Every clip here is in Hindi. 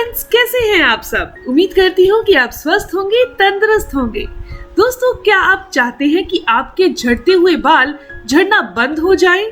फ्रेंड्स, कैसे हैं आप सब। उम्मीद करती हूँ कि आप स्वस्थ होंगे, तंदुरुस्त होंगे। दोस्तों, क्या आप चाहते हैं कि आपके झड़ते हुए बाल झड़ना बंद हो जाएं?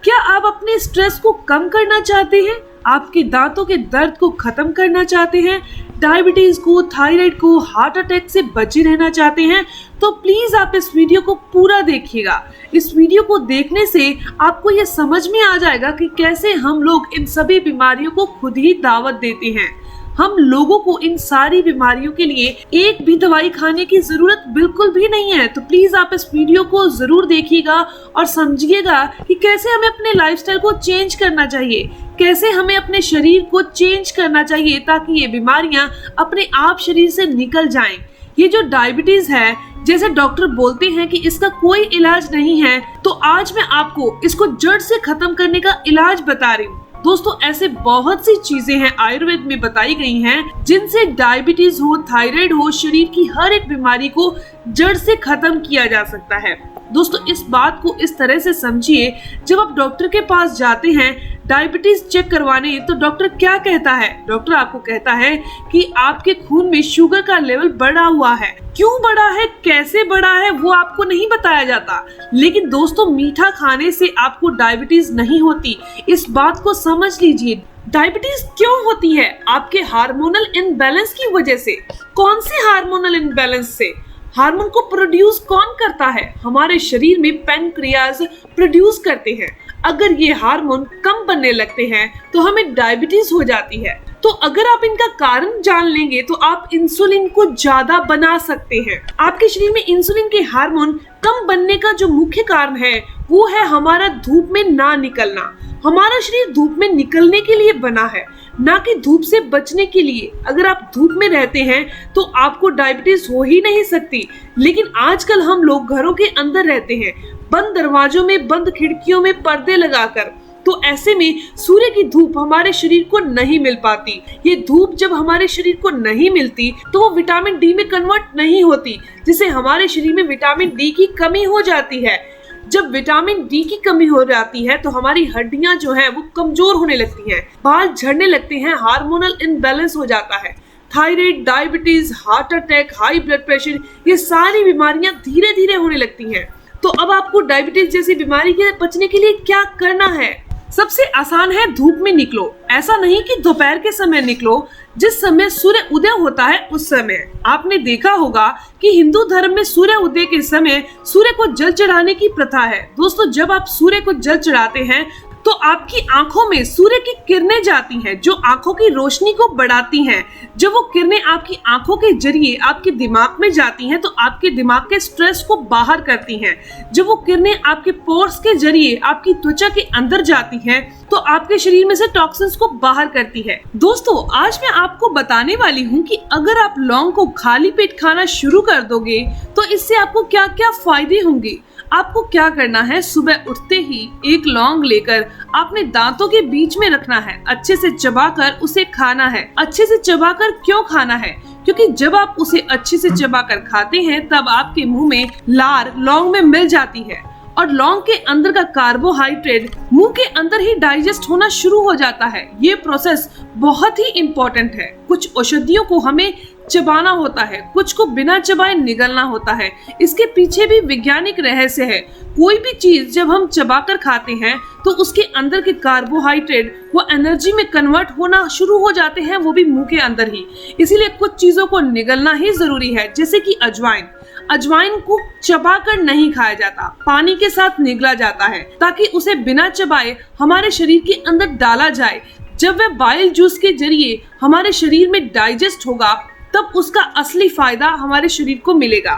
क्या आप अपने स्ट्रेस को कम करना चाहते हैं? आपके दांतों के दर्द को खत्म करना चाहते हैं? डायबिटीज को, थायराइड को, हार्ट अटैक से बचे रहना चाहते हैं? तो प्लीज आप इस वीडियो को पूरा देखिएगा। इस वीडियो को देखने से आपको ये समझ में आ जाएगा कि कैसे हम लोग इन सभी बीमारियों को खुद ही दावत देते हैं। हम लोगों को इन सारी बीमारियों के लिए एक भी दवाई खाने की जरूरत बिल्कुल भी नहीं है। तो प्लीज आप इस वीडियो को जरूर देखिएगा और समझिएगा कि कैसे हमें अपने लाइफस्टाइल को चेंज करना चाहिए, कैसे हमें अपने शरीर को चेंज करना चाहिए ताकि ये बीमारियां अपने आप शरीर से निकल जाएं। ये जो डायबिटीज है, जैसे डॉक्टर बोलते हैं कि इसका कोई इलाज नहीं है, तो आज मैं आपको इसको जड़ से खत्म करने का इलाज बता रही हूँ। दोस्तों, ऐसे बहुत सी चीजें हैं आयुर्वेद में बताई गई हैं जिनसे डायबिटीज हो, थायराइड हो, शरीर की हर एक बीमारी को जड़ से खत्म किया जा सकता है। दोस्तों, इस बात को इस तरह से समझिए, जब आप डॉक्टर के पास जाते हैं डायबिटीज चेक करवाने, तो डॉक्टर क्या कहता है? डॉक्टर आपको कहता है कि आपके खून में शुगर का लेवल बढ़ा हुआ है। क्यों बढ़ा है, कैसे बढ़ा है, वो आपको नहीं बताया जाता। लेकिन दोस्तों, मीठा खाने से आपको डायबिटीज नहीं होती, इस बात को समझ लीजिए। डायबिटीज क्यों होती है? आपके हार्मोनल इनबैलेंस की वजह से। कौन से हार्मोनल इनबैलेंस से? हार्मोन को प्रोड्यूस कौन करता है? हमारे शरीर में पैनक्रियाज प्रोड्यूस करते हैं। अगर ये हार्मोन कम बनने लगते हैं तो हमें डायबिटीज हो जाती है। तो अगर आप इनका कारण जान लेंगे तो आप इंसुलिन को ज्यादा बना सकते हैं। आपके शरीर में इंसुलिन के हार्मोन कम बनने का जो मुख्य कारण है वो है हमारा धूप में ना निकलना। हमारा शरीर धूप में निकलने के लिए बना है, ना कि धूप से बचने के लिए। अगर आप धूप में रहते हैं तो आपको डायबिटीज हो ही नहीं सकती। लेकिन आजकल हम लोग घरों के अंदर रहते हैं, बंद दरवाजों में, बंद खिड़कियों में पर्दे लगाकर। तो ऐसे में सूर्य की धूप हमारे शरीर को नहीं मिल पाती। ये धूप जब हमारे शरीर को नहीं मिलती तो वो विटामिन डी में कन्वर्ट नहीं होती, जिससे हमारे शरीर में विटामिन डी की कमी हो जाती है। जब विटामिन डी की कमी हो जाती है तो हमारी हड्डियां जो है वो कमजोर होने लगती हैं, बाल झड़ने लगते हैं, हार्मोनल इनबैलेंस हो जाता है। Thyroid, diabetes, heart attack, high blood pressure, ये सारी बीमारियां धीरे धीरे होने लगती हैं। तो अब आपको डायबिटीज जैसी बीमारी के बचने के लिए क्या करना है? सबसे आसान है, धूप में निकलो। ऐसा नहीं कि दोपहर के समय निकलो, जिस समय सूर्य उदय होता है उस समय। आपने देखा होगा कि हिंदू धर्म में सूर्य उदय के समय सूर्य को जल चढ़ाने की प्रथा है। दोस्तों, जब आप सूर्य को जल चढ़ाते हैं तो आपकी आंखों में सूर्य की किरणें जाती हैं, जो आंखों की रोशनी को बढ़ाती हैं। जब वो किरणें आपकी आंखों के जरिए आपके दिमाग में जाती हैं तो आपके दिमाग के स्ट्रेस को बाहर करती हैं। जब वो किरणें आपके पोर्स के जरिए आपकी त्वचा के अंदर जाती हैं तो आपके शरीर में से टॉक्सिन्स को बाहर करती है। दोस्तों, आज मैं आपको बताने वाली हूँ कि अगर आप लौंग को खाली पेट खाना शुरू कर दोगे तो इससे आपको क्या क्या फायदे होंगे। आपको क्या करना है, सुबह उठते ही एक लौंग लेकर आपने दांतों के बीच में रखना है, अच्छे से चबाकर उसे खाना है। अच्छे से चबाकर क्यों खाना है? क्योंकि जब आप उसे अच्छे से चबाकर खाते हैं तब आपके मुंह में लार लौंग में मिल जाती है और लौंग के अंदर का कार्बोहाइड्रेट मुंह के अंदर ही डाइजेस्ट होना शुरू हो जाता है। ये प्रोसेस बहुत ही इम्पोर्टेंट है। कुछ औषधियों को हमें चबाना होता है, कुछ को बिना चबाए निगलना होता है। इसके पीछे भी वैज्ञानिक रहस्य है। कोई भी चीज जब हम चबाकर खाते हैं तो उसके अंदर के कार्बोहाइड्रेट वो एनर्जी में कन्वर्ट होना शुरू हो जाते हैं, वो भी मुंह के अंदर ही। इसीलिए कुछ चीजों को निगलना ही जरूरी है, जैसे कि अजवाइन। अजवाइन को चबाकर नहीं खाया जाता, पानी के साथ निगला जाता है ताकि उसे बिना चबाए हमारे शरीर के अंदर डाला जाए। जब वह बाइल जूस के जरिए हमारे शरीर में डाइजेस्ट होगा तब उसका असली फायदा हमारे शरीर को मिलेगा।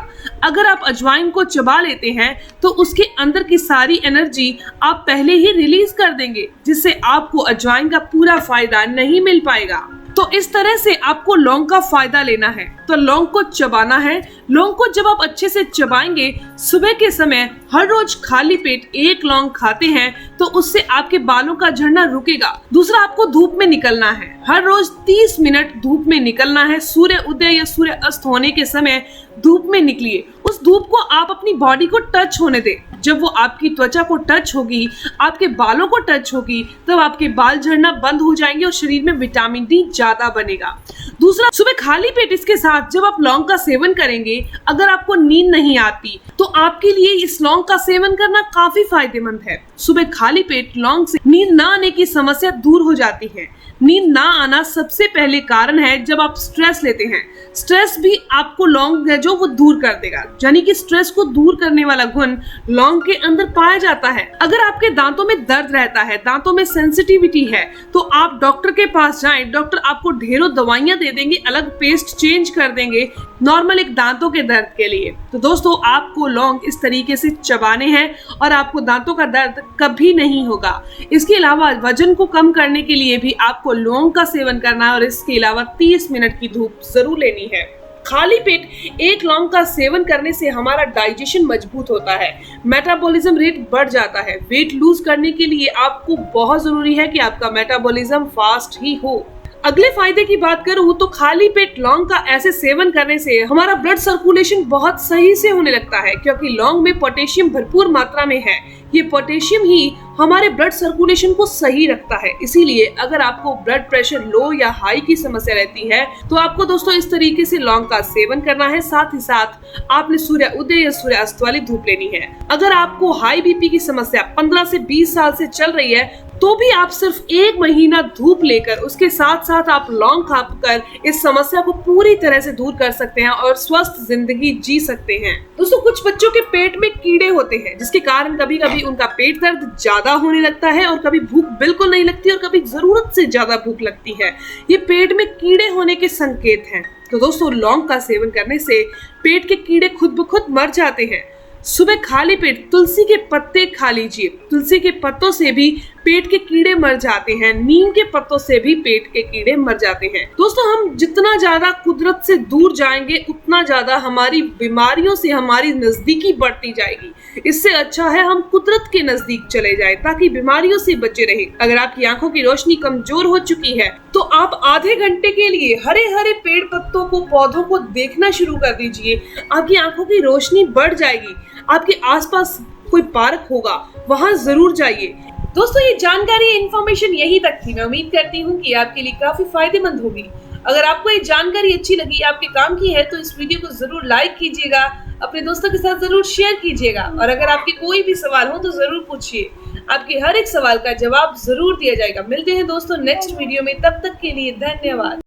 अगर आप अजवाइन को चबा लेते हैं तो उसके अंदर की सारी एनर्जी आप पहले ही रिलीज कर देंगे, जिससे आपको अजवाइन का पूरा फायदा नहीं मिल पाएगा। तो इस तरह से आपको लौंग का फायदा लेना है। तो लौंग को चबाना है। लौंग को जब आप अच्छे से चबाएंगे, सुबह के समय हर रोज खाली पेट एक लौंग खाते हैं तो उससे आपके बालों का झड़ना रुकेगा। दूसरा, आपको धूप में निकलना है। हर रोज 30 मिनट धूप में निकलना है। सूर्य उदय या सूर्य अस्त होने के समय धूप में निकलिए। उस धूप को आप अपनी बॉडी को टच होने दें। जब वो आपकी त्वचा को टच होगी, आपके बालों को टच होगी, तब आपके बाल झड़ना बंद हो जाएंगे और शरीर में विटामिन डी ज्यादा बनेगा। दूसरा, सुबह खाली पेट इसके साथ जब आप लौंग का सेवन करेंगे, अगर आपको नींद नहीं आती तो आपके लिए इस लौंग का सेवन करना काफी फायदेमंद है। सुबह खाली पेट लौंग से नींद ना आने की समस्या दूर हो जाती है। नींद ना आना सबसे पहले कारण है जब आप स्ट्रेस लेते हैं। स्ट्रेस भी आपको लौंग है जो वो दूर कर देगा, यानी कि स्ट्रेस को दूर करने वाला गुण लौंग के अंदर पाया जाता है। अगर आपके दांतों में दर्द रहता है, दांतों में सेंसिटिविटी है, तो आप डॉक्टर के पास जाएं। डॉक्टर आपको ढेरों दवाइयां दे देंगे, अलग पेस्ट चेंज कर देंगे नॉर्मल एक दांतों के दर्द के लिए। तो दोस्तों, आपको लौंग इस तरीके से चबाने हैं और आपको दांतों का दर्द कभी नहीं होगा। इसके अलावा वजन को कम करने के लिए भी आपको लौंग का सेवन करना है और इसके अलावा 30 मिनट की धूप जरूर लेनी है। खाली पेट एक लौंग का सेवन करने से हमारा डाइजेशन मजबूत होता है, मेटाबॉलिज्म रेट बढ़ जाता है। वेट लूज करने के लिए आपको बहुत जरूरी है कि आपका मेटाबॉलिज्म फास्ट ही हो। अगले फायदे की बात करूं तो खाली पेट लौंग का ऐसे सेवन करने से हमारा ब्लड सर्कुलेशन बहुत सही से होने लगता है, क्योंकि लौंग में पोटेशियम भरपूर मात्रा में है। ये पोटेशियम ही हमारे ब्लड सर्कुलेशन को सही रखता है। इसीलिए अगर आपको ब्लड प्रेशर लो या हाई की समस्या रहती है तो आपको दोस्तों इस तरीके से लौंग का सेवन करना है। साथ ही साथ आपने सूर्य उदय या सूर्य अस्त वाली धूप लेनी है। अगर आपको हाई बीपी की समस्या 15 से 20 साल से चल रही है तो भी आप सिर्फ 1 महीना धूप लेकर उसके साथ साथ आप लौंग खाकर इस समस्या को पूरी तरह से दूर कर सकते हैं और स्वस्थ जिंदगी जी सकते हैं। दोस्तों, कुछ बच्चों के पेट में कीड़े होते हैं, जिसके कारण कभी कभी उनका पेट दर्द ज्यादा होने लगता है और कभी भूख बिल्कुल नहीं लगती और कभी जरूरत से ज्यादा भूख लगती है। ये पेट में कीड़े होने के संकेत हैं। तो दोस्तों, लौंग का सेवन करने से पेट के कीड़े खुद ब खुद मर जाते हैं। सुबह खाली पेट तुलसी के पत्ते खा लीजिए। तुलसी के पत्तों से भी पेट के कीड़े मर जाते हैं। नीम के पत्तों से भी पेट के कीड़े मर जाते हैं। दोस्तों, हम जितना ज्यादा कुदरत से दूर जाएंगे उतना ज्यादा हमारी बीमारियों से हमारी नजदीकी बढ़ती जाएगी। इससे अच्छा है हम कुदरत के नजदीक चले जाएं ताकि बीमारियों से बचे रहे। अगर आपकी आंखों की रोशनी कमजोर हो चुकी है तो आप आधे घंटे के लिए हरे हरे पेड़ पत्तों को, पौधों को देखना शुरू कर दीजिए। आपकी आंखों की रोशनी बढ़ जाएगी। आपके आसपास कोई पार्क होगा, वहां जरूर जाइए। दोस्तों, ये जानकारी, इन्फॉर्मेशन यही तक थी। मैं उम्मीद करती हूँ कि आपके लिए काफी फायदेमंद होगी। अगर आपको ये जानकारी अच्छी लगी, आपके काम की है, तो इस वीडियो को जरूर लाइक कीजिएगा, अपने दोस्तों के साथ जरूर शेयर कीजिएगा और अगर आपके कोई भी सवाल हो तो जरूर पूछिए। आपके हर एक सवाल का जवाब जरूर दिया जाएगा। मिलते हैं दोस्तों नेक्स्ट वीडियो में, तब तक के लिए धन्यवाद।